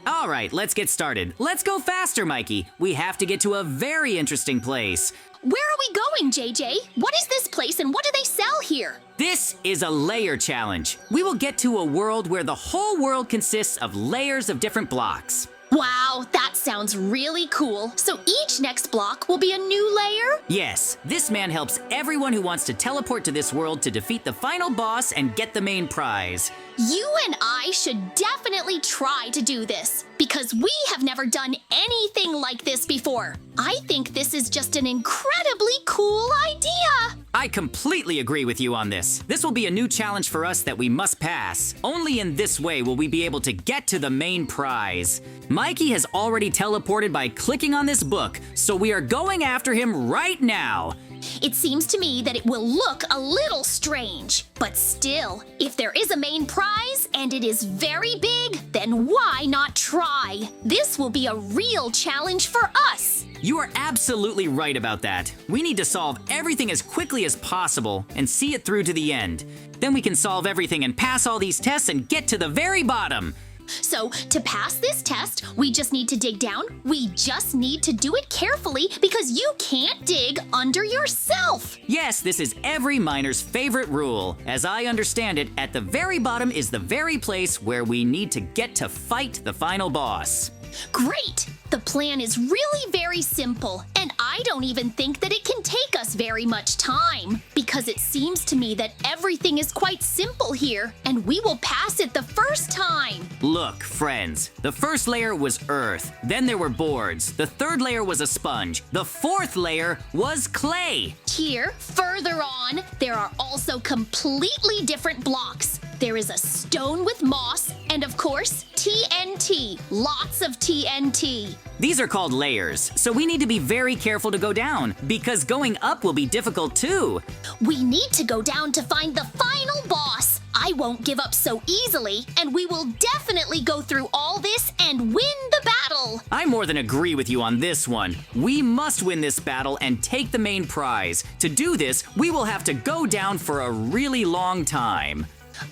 All right, let's get started. Let's go faster, Mikey. We have to get to a very interesting place. Where are we going, JJ? What is this place and what do they sell here? This is a layer challenge. We will get to a world where the whole world consists of layers of different blocks. Wow, that sounds really cool. So each next block will be a new layer? Yes, this man helps everyone who wants to teleport to this world to defeat the final boss and get the main prize. You and I should definitely try to do this because we have never done anything like this before. I think this is just an incredibly cool idea. I completely agree with you on this. This will be a new challenge for us that we must pass. Only in this way will we be able to get to the main prize. Mikey has already teleported by clicking on this book, so we are going after him right now. It seems to me that it will look a little strange, but still, if there is a main prize and it is very big, then why not try? This will be a real challenge for us. You are absolutely right about that. We need to solve everything as quickly as possible and see it through to the end. Then we can solve everything and pass all these tests and get to the very bottom. So, to pass this test, we just need to dig down. We just need to do it carefully because you can't dig under yourself. Yes, this is every miner's favorite rule. As I understand it, at the very bottom is the very place where we need to get to fight the final boss. Great! The plan is really very simple, and I don't even think that it can take us very much time, because it seems to me that everything is quite simple here, and we will pass it the first time. Look, friends, the first layer was earth, then there were boards, the third layer was a sponge, the fourth layer was clay. Here, further on, there are also completely different blocks. There is a stone with moss, and of course, TNT, lots of TNT. These are called layers, so we need to be very careful to go down, because going up will be difficult too. We need to go down to find the final boss. I won't give up so easily, and we will definitely go through all this and win the battle. I more than agree with you on this one. We must win this battle and take the main prize. To do this, we will have to go down for a really long time.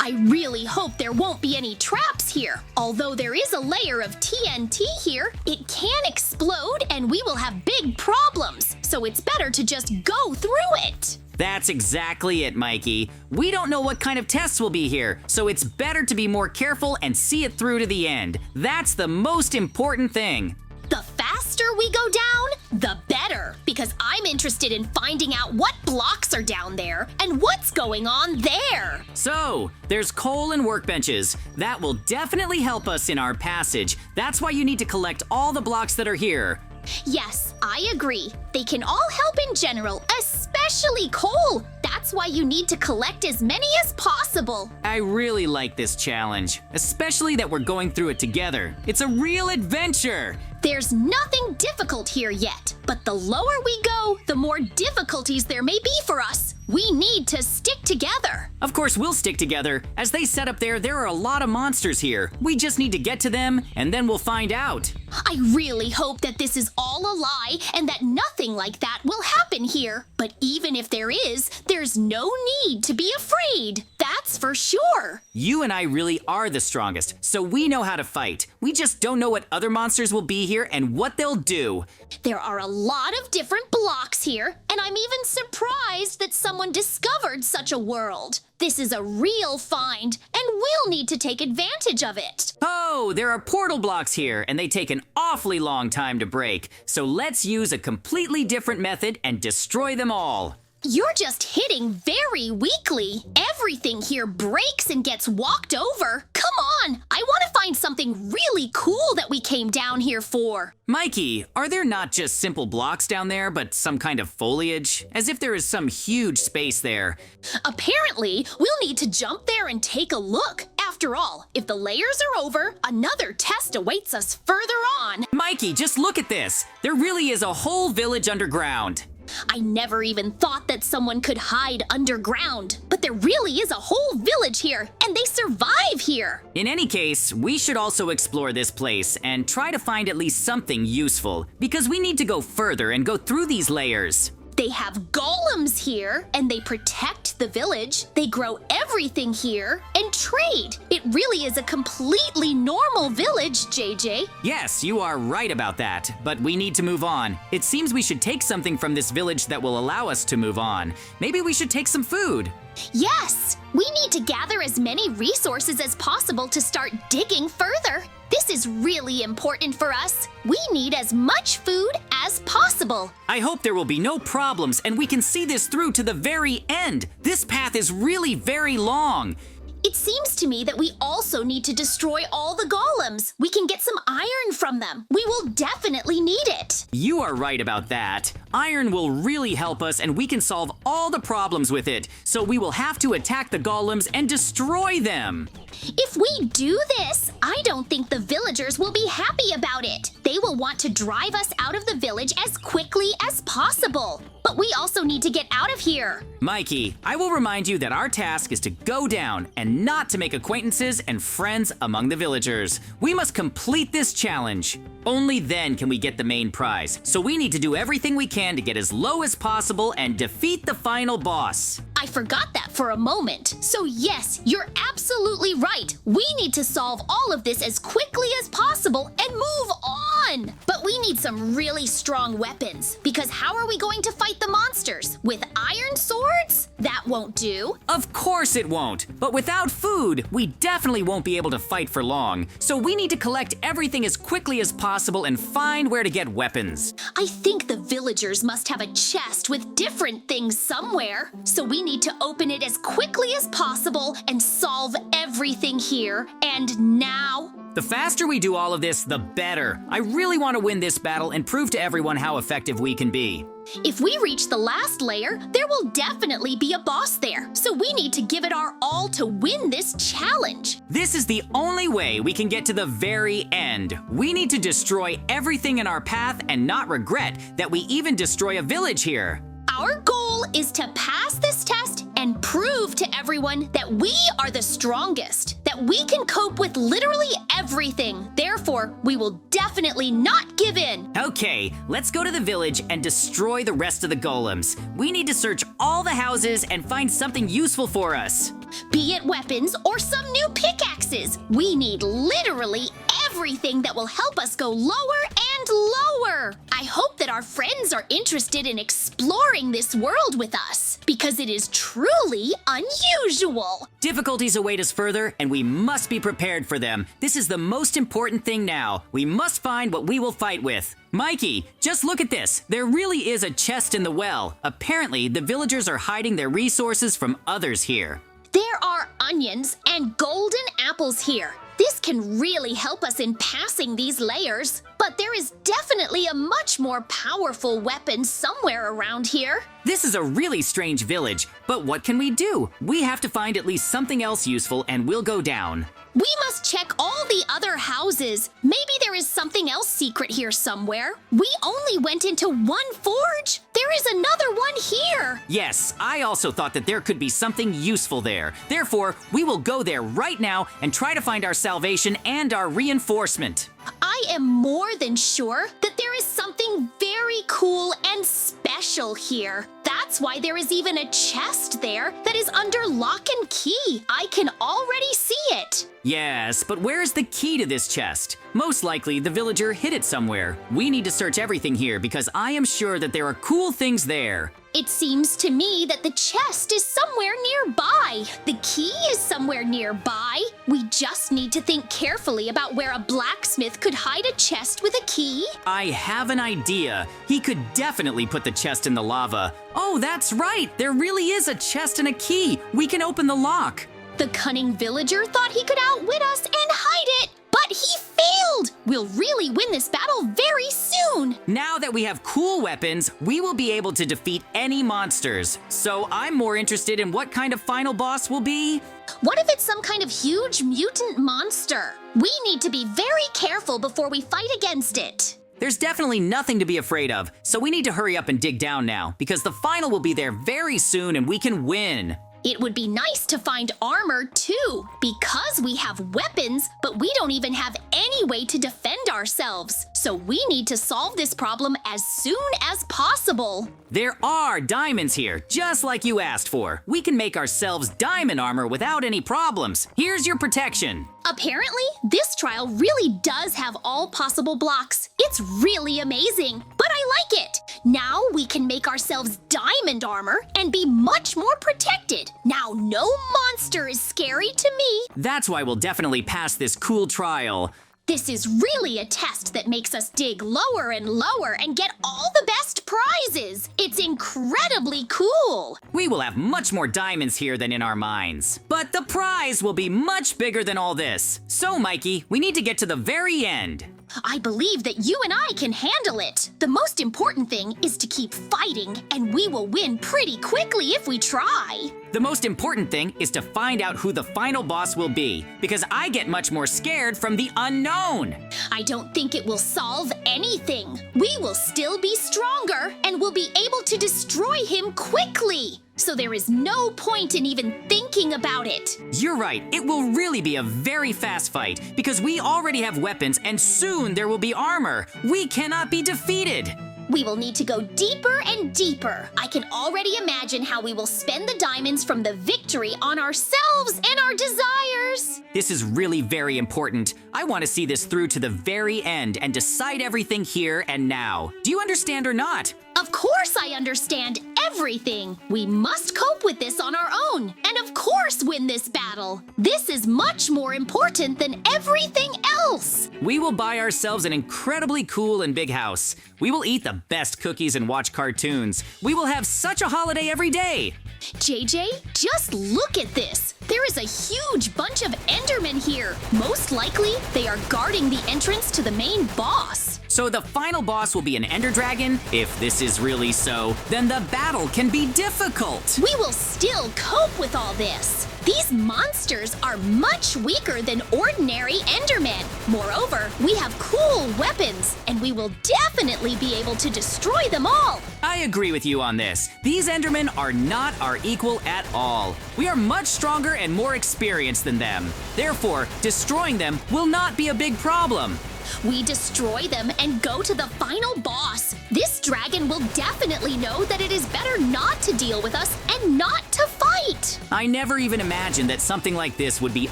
I really hope there won't be any traps here. Although there is a layer of TNT here, it can explode and we will have big problems. So it's better to just go through it. That's exactly it, Mikey. We don't know what kind of tests will be here, so it's better to be more careful and see it through to the end. That's the most important thing. The faster we go down, the better, because I'm interested in finding out what blocks are down there and what's going on there. So, there's coal and workbenches. That will definitely help us in our passage. That's why you need to collect all the blocks that are here. Yes, I agree. They can all help in general, especially coal. That's why you need to collect as many as possible. I really like this challenge, especially that we're going through it together. It's a real adventure. There's nothing difficult here yet, but the lower we go, the more difficulties there may be for us. We need to stick together. Of course, we'll stick together. As they set up there are a lot of monsters here. We just need to get to them, and then we'll find out. I really hope that this is all a lie and that nothing like that will happen here. But even if there is, there's no need to be afraid. That's for sure. You and I really are the strongest, so we know how to fight. We just don't know what other monsters will be here and what they'll do. There are a lot of different blocks here, and I'm even surprised that someone discovered such a world. This is a real find, and we'll need to take advantage of it. Oh, there are portal blocks here, and they take an awfully long time to break. So let's use a completely different method and destroy them all. You're just hitting very weakly. Everything here breaks and gets walked over. Come on, I want to find something really cool that we came down here for. Mikey, are there not just simple blocks down there, but some kind of foliage? As if there is some huge space there. Apparently, we'll need to jump there and take a look. After all, if the layers are over, another test awaits us further on. Mikey, just look at this. There really is a whole village underground. I never even thought that someone could hide underground, but there really is a whole village here, and they survive here. In any case, we should also explore this place and try to find at least something useful, because we need to go further and go through these layers. They have golems here, and they protect the village. They grow everything here and trade. It really is a completely normal village, JJ. Yes, you are right about that, but we need to move on. It seems we should take something from this village that will allow us to move on. Maybe we should take some food. Yes, we need to gather as many resources as possible to start digging further. This is really important for us. We need as much food as possible. I hope there will be no problems and we can see this through to the very end. This path is really very long. It seems to me that we also need to destroy all the golems. We can get some iron from them. We will definitely need it. You are right about that. Iron will really help us and we can solve all the problems with it. So we will have to attack the golems and destroy them. If we do this, I don't think the villagers will be happy about it. They will want to drive us out of the village as quickly as possible. But we also need to get out of here. Mikey, I will remind you that our task is to go down and not to make acquaintances and friends among the villagers. We must complete this challenge. Only then can we get the main prize. So we need to do everything we can to get as low as possible and defeat the final boss. I forgot that for a moment. So yes, you're absolutely right. We need to solve all of this as quickly as possible and move on. But we need some really strong weapons, because how are we going to fight the monsters? With iron swords? That won't do. Of course it won't. But without food, we definitely won't be able to fight for long. So we need to collect everything as quickly as possible and find where to get weapons. I think the villagers must have a chest with different things somewhere. So we need to open it as quickly as possible and solve everything here and now. The faster we do all of this, the better. I really want to win this battle and prove to everyone how effective we can be. If we reach the last layer, there will definitely be a boss there. So we need to give it our all to win this challenge. This is the only way we can get to the very end. We need to destroy everything in our path and not regret that we even destroy a village here. Our goal is to pass this test and prove to everyone that we are the strongest, that we can cope with literally everything. Therefore, we will definitely not give in. Okay, let's go to the village and destroy the rest of the golems. We need to search all the houses and find something useful for us. Be it weapons or some new pickaxes, we need literally everything that will help us go lower and lower. I hope that our friends are interested in exploring this world with us, because it is truly unusual. Difficulties await us further, and we must be prepared for them. This is the most important thing now. We must find what we will fight with. Mikey, just look at this. There really is a chest in the well. Apparently, the villagers are hiding their resources from others here. There are onions and golden apples here. This can really help us in passing these layers, but there is definitely a much more powerful weapon somewhere around here. This is a really strange village, but what can we do? We have to find at least something else useful and we'll go down. We must check all the other houses. Maybe there is something else secret here somewhere. We only went into one forge. There is another one here. Yes, I also thought that there could be something useful there. Therefore, we will go there right now and try to find our salvation and our reinforcement. I am more than sure that there is something very cool and special here. That's why there is even a chest there that is under lock and key. I can already see it. Yes, but where is the key to this chest? Most likely, the villager hid it somewhere. We need to search everything here because I am sure that there are cool things there. It seems to me that the chest is somewhere nearby. The key is somewhere nearby. We just need to think carefully about where a blacksmith could hide a chest with a key. I have an idea. He could definitely put the chest in the lava. Oh, that's right. There really is a chest and a key. We can open the lock. The cunning villager thought he could outwit us and hide it, but he failed. We'll really win this battle very soon. Now that we have cool weapons, we will be able to defeat any monsters. So I'm more interested in what kind of final boss will be. What if it's some kind of huge mutant monster? We need to be very careful before we fight against it. There's definitely nothing to be afraid of, so we need to hurry up and dig down now, because the final will be there very soon and we can win. It would be nice to find armor too, because we have weapons, but we don't even have any way to defend ourselves. So we need to solve this problem as soon as possible. There are diamonds here, just like you asked for. We can make ourselves diamond armor without any problems. Here's your protection. Apparently, this trial really does have all possible blocks. It's really amazing, but I like it. Now we can make ourselves diamond armor and be much more protected. Now no monster is scary to me. That's why we'll definitely pass this cool trial. This is really a test that makes us dig lower and lower and get all the best prizes. It's incredibly cool. We will have much more diamonds here than in our mines. But the prize will be much bigger than all this. So, Mikey, we need to get to the very end. I believe that you and I can handle it. The most important thing is to keep fighting, and we will win pretty quickly if we try. The most important thing is to find out who the final boss will be, because I get much more scared from the unknown. I don't think it will solve anything. We will still be stronger, and will be able to destroy him quickly. So there is no point in even thinking about it. You're right, it will really be a very fast fight, because we already have weapons and soon there will be armor. We cannot be defeated. We will need to go deeper and deeper. I can already imagine how we will spend the diamonds from the victory on ourselves and our desires. This is really very important. I want to see this through to the very end and decide everything here and now. Do you understand or not? Of course I understand everything. We must cope with this on our own, and of course win this battle. This is much more important than everything else. We will buy ourselves an incredibly cool and big house. We will eat the best cookies and watch cartoons. We will have such a holiday every day. JJ, just look at this. There is a huge bunch of Endermen here. Most likely, they are guarding the entrance to the main boss. So the final boss will be an Ender Dragon? If this is really so, then the battle can be difficult. We will still cope with all this. These monsters are much weaker than ordinary Endermen. Moreover, we have cool weapons, and we will definitely be able to destroy them all. I agree with you on this. These Endermen are not our equal at all. We are much stronger and more experienced than them. Therefore, destroying them will not be a big problem. We destroy them and go to the final boss. This dragon will definitely know that it is better not to deal with us and not to fight. I never even imagined that something like this would be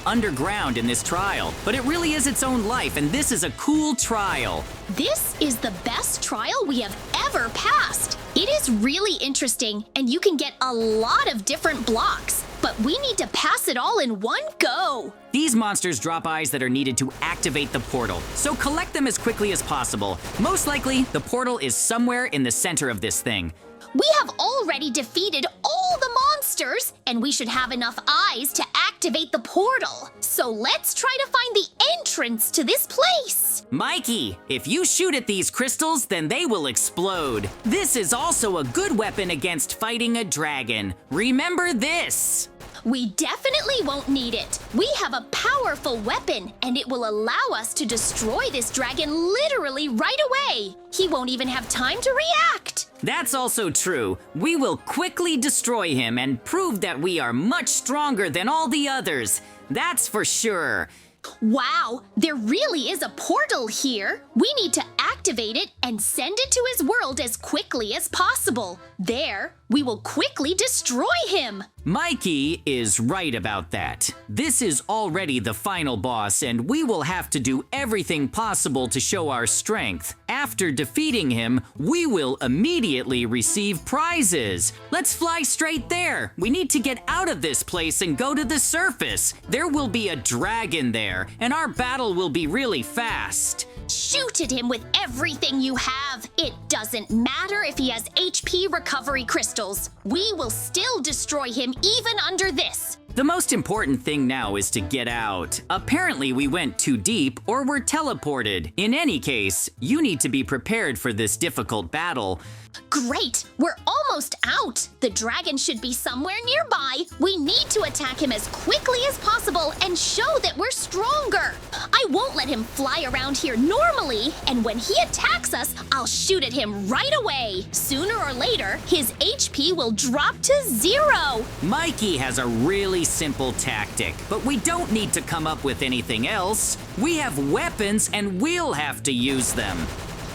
underground in this trial, but it really is its own life, and this is a cool trial. This is the best trial we have ever passed. It is really interesting, and you can get a lot of different blocks, but we need to pass it all in one go. These monsters drop eyes that are needed to activate the portal, so collect them as quickly as possible. Most likely, the portal is somewhere in the center of this thing. We have already defeated all the monsters, and we should have enough eyes to activate the portal. So let's try to find the entrance to this place. Mikey, if you shoot at these crystals, then they will explode. This is also a good weapon against fighting a dragon. Remember this. We definitely won't need it. We have a powerful weapon, and it will allow us to destroy this dragon literally right away. He won't even have time to react. That's also true. We will quickly destroy him and prove that we are much stronger than all the others. That's for sure. Wow, there really is a portal here. We need to activate it and send it to his world as quickly as possible. There, we will quickly destroy him. Mikey is right about that. This is already the final boss, and we will have to do everything possible to show our strength. After defeating him, we will immediately receive prizes. Let's fly straight there. We need to get out of this place and go to the surface. There will be a dragon there, and our battle will be really fast. Shoot at him with everything you have. It doesn't matter if he has HP recovery crystals. We will still destroy him even under this. The most important thing now is to get out. Apparently we went too deep or were teleported. In any case, you need to be prepared for this difficult battle. Great! We're almost out! The dragon should be somewhere nearby. We need to attack him as quickly as possible and show that we're stronger. I won't let him fly around here normally, and when he attacks us, I'll shoot at him right away. Sooner or later, his HP will drop to 0. Mikey has a really simple tactic, but we don't need to come up with anything else. We have weapons and we'll have to use them.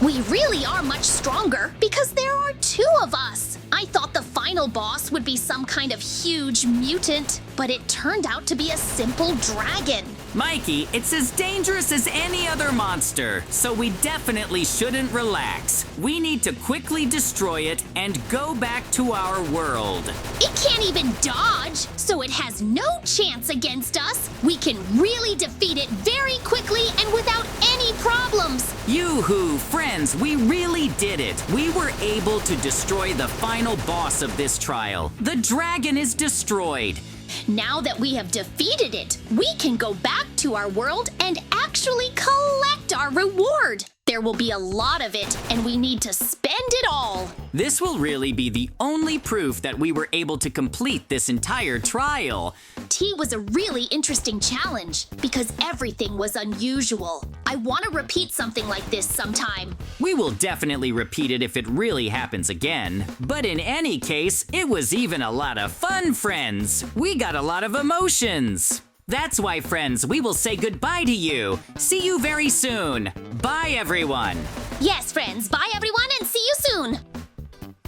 We really are much stronger because there are two of us. I thought the final boss would be some kind of huge mutant, but it turned out to be a simple dragon. Mikey, it's as dangerous as any other monster, so we definitely shouldn't relax. We need to quickly destroy it and go back to our world. It can't even dodge, so it has no chance against us. We can really defeat it very quickly and without any problems. Yoo-hoo, friends, we really did it. We were able to destroy the final boss of this trial. The dragon is destroyed. Now that we have defeated it, we can go back to our world and actually collect our reward. There will be a lot of it, and we need to spend it all. This will really be the only proof that we were able to complete this entire trial. Tea was a really interesting challenge because everything was unusual. I want to repeat something like this sometime. We will definitely repeat it if it really happens again. But in any case, it was even a lot of fun, friends. We got a lot of emotions. That's why, friends, we will say goodbye to you. See you very soon. Bye, everyone. Yes, friends. Bye, everyone, and see